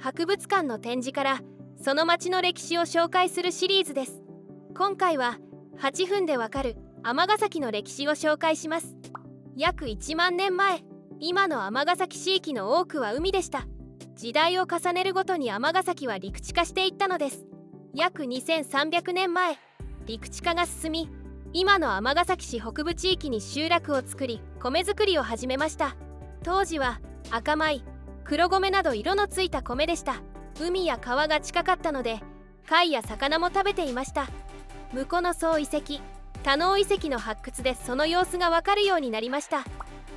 博物館の展示からその町の歴史を紹介するシリーズです。今回は8分でわかる尼崎の歴史を紹介します。約1万年前、今の尼崎市域の多くは海でした。時代を重ねるごとに尼崎は陸地化していったのです。約2300年前、陸地化が進み、今の尼崎市北部地域に集落を作り、米作りを始めました。当時は赤米、黒米など色のついた米でした。海や川が近かったので、貝や魚も食べていました。婿の荘遺跡、多能遺跡の発掘でその様子がわかるようになりました。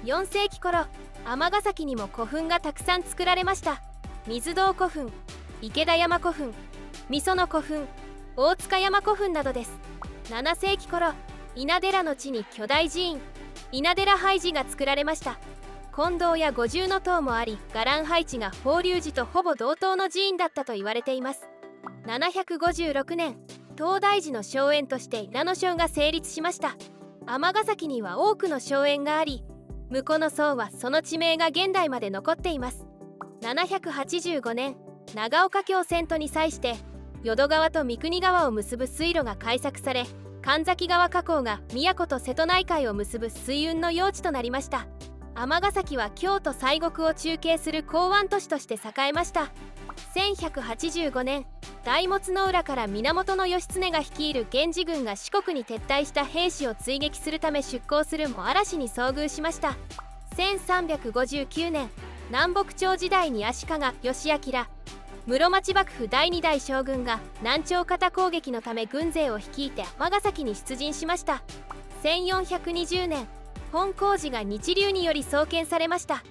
4世紀頃、尼崎にも古墳がたくさん作られました。水堂古墳、池田山古墳、御園古墳、大塚山古墳などです。7世紀頃、稲寺の地に巨大寺院、稲寺拝寺が作られました。金堂や五重塔もあり、伽藍配置が法隆寺とほぼ同等の寺院だったと言われています。756年、東大寺の荘園として稲の荘が成立しました。尼崎には多くの荘園があり、婿の荘はその地名が現代まで残っています。785年、長岡京遷都に際して淀川と三国川を結ぶ水路が開削され、神崎川河口が宮古と瀬戸内海を結ぶ水運の用地となりました。尼崎は京都西国を中継する港湾都市として栄えました。1185年、大物の浦から源義経が率いる源氏軍が四国に撤退した兵士を追撃するため出港するも嵐に遭遇しました。1359年、南北朝時代に足利義昭ら室町幕府第2代将軍が南朝方攻撃のため軍勢を率いて尼崎に出陣しました。1420年、本光寺が日竜により創建されました。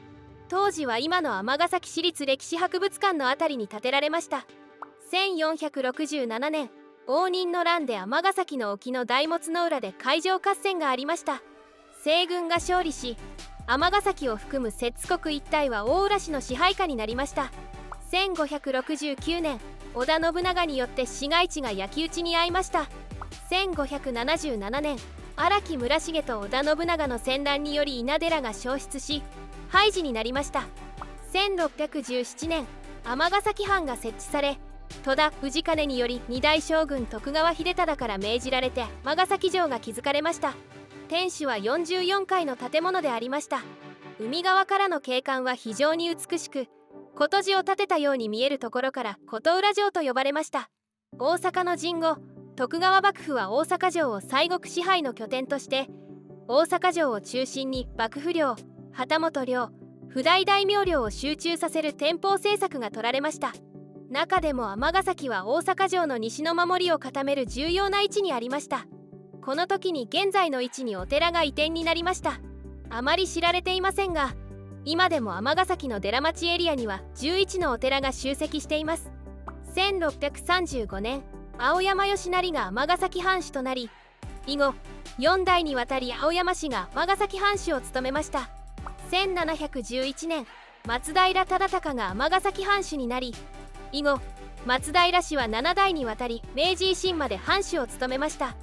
当時は今の尼崎市立歴史博物館のあたりに建てられました。1467年、応仁の乱で尼崎の沖の大物の浦で海上合戦がありました。西軍が勝利し、尼崎を含む摂津国一帯は大浦氏の支配下になりました。1569年、織田信長によって市街地が焼き討ちに遭いました。1577年、荒木村重と織田信長の戦乱により稲寺が焼失し、廃寺になりました。1617年、尼崎藩が設置され、戸田氏兼により二代将軍徳川秀忠から命じられて尼崎城が築かれました。天守は44階の建物でありました。海側からの景観は非常に美しく、琴寺を建てたように見えるところから琴浦城と呼ばれました。大阪の陣後、徳川幕府は大阪城を西国支配の拠点として、大阪城を中心に幕府領、旗本領、譜代大名領を集中させる天保政策が取られました。中でも尼崎は大阪城の西の守りを固める重要な位置にありました。この時に現在の位置にお寺が移転になりました。あまり知られていませんが、今でも尼崎の寺町エリアには11のお寺が集積しています。1635年、青山義成が尼崎藩主となり、以後4代にわたり青山氏が尼崎藩主を務めました。1711年、松平忠敬が尼崎藩主になり、以後松平氏は7代にわたり明治維新まで藩主を務めました。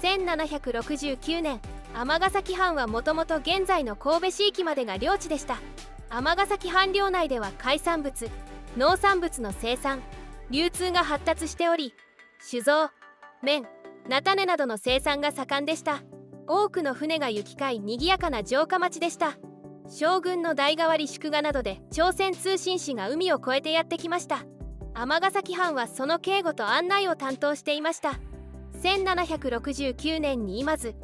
1769年、尼崎藩はもともと現在の神戸市域までが領地でした。尼崎藩領内では海産物、農産物の生産、流通が発達しており、酒造、綿、菜種などの生産が盛んでした。多くの船が行き交い賑やかな城下町でした。将軍の代替わり祝賀などで朝鮮通信使が海を越えてやってきました。尼崎藩はその警護と案内を担当していました。1769年に今津、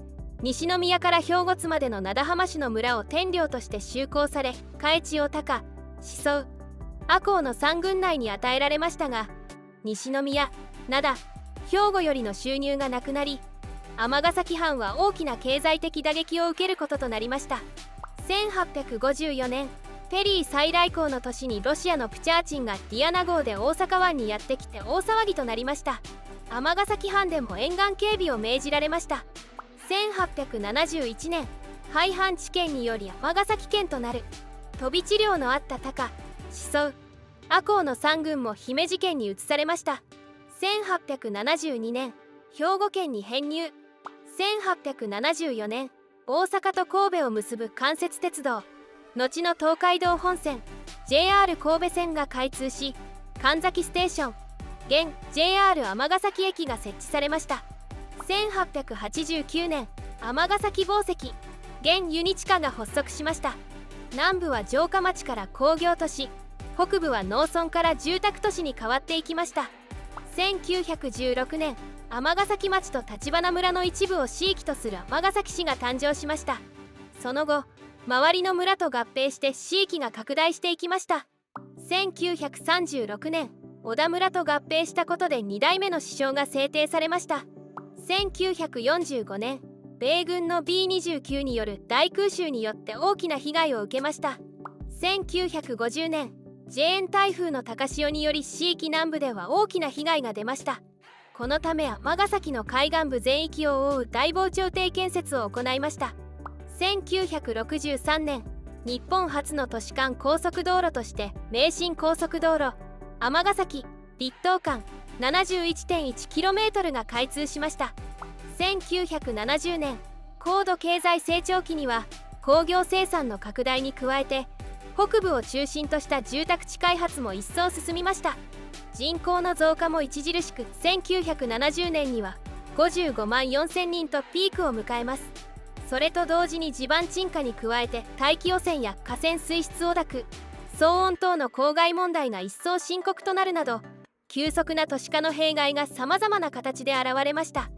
西宮から兵庫津までの灘浜市の村を天領として就航され、海地を高、宍粟、赤穂の3郡内に与えられましたが、西宮、灘、兵庫よりの収入がなくなり、尼崎藩は大きな経済的打撃を受けることとなりました。1854年、ペリー再来航の年にロシアのプチャーチンがディアナ号で大阪湾にやってきて大騒ぎとなりました。尼崎藩でも沿岸警備を命じられました。1871年、廃藩置県により尼崎県となる。飛び地領のあった高、宍粟、赤穂の3郡も姫路県に移されました。1872年、兵庫県に編入。1874年、大阪と神戸を結ぶ関節鉄道、後の東海道本線 JR 神戸線が開通し、神崎ステーション、現 JR 尼崎駅が設置されました。1889年、尼崎紡績、現ユニチカが発足しました。南部は城下町から工業都市、北部は農村から住宅都市に変わっていきました。1916年、尼崎町と橘村の一部を市域とする尼崎市が誕生しました。その後、周りの村と合併して市域が拡大していきました。1936年、小田村と合併したことで2代目の市章が制定されました。1945年、米軍の B29 による大空襲によって大きな被害を受けました。1950年、ジェーン台風の高潮により市域南部では大きな被害が出ました。このため尼崎の海岸部全域を覆う大防潮堤建設を行いました。1963年、日本初の都市間高速道路として名神高速道路尼崎立東間 71.1km が開通しました。1970年、高度経済成長期には工業生産の拡大に加えて北部を中心とした住宅地開発も一層進みました。人口の増加も著しく、1970年には55万4000人とピークを迎えます。それと同時に地盤沈下に加えて大気汚染や河川水質汚濁、騒音等の公害問題が一層深刻となるなど、急速な都市化の弊害がさまざまな形で現れました。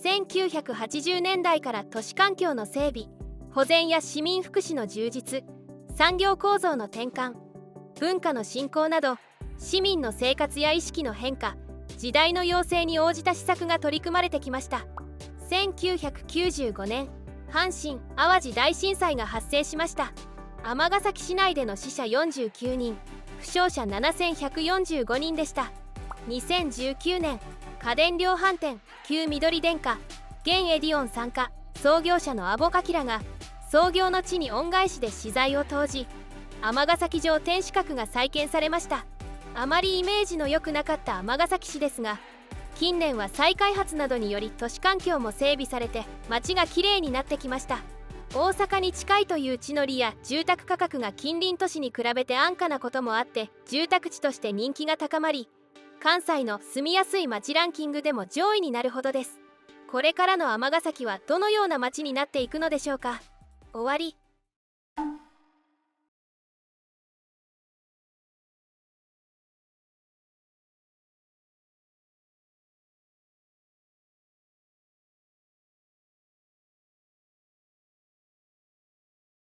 1980年代から都市環境の整備、保全や市民福祉の充実、産業構造の転換、文化の振興など、市民の生活や意識の変化、時代の要請に応じた施策が取り組まれてきました。1995年、阪神・淡路大震災が発生しました。尼崎市内での死者49人、負傷者7145人でした。2019年、家電量販店旧緑電化現エディオン参加創業者の阿保明が創業の地に恩返しで資材を投じ、尼崎城天守閣が再建されました。あまりイメージの良くなかった尼崎市ですが、近年は再開発などにより都市環境も整備されて街がきれいになってきました。大阪に近いという地の利や住宅価格が近隣都市に比べて安価なこともあって住宅地として人気が高まり、関西の住みやすい街ランキングでも上位になるほどです。これからの尼崎はどのような街になっていくのでしょうか。終わり。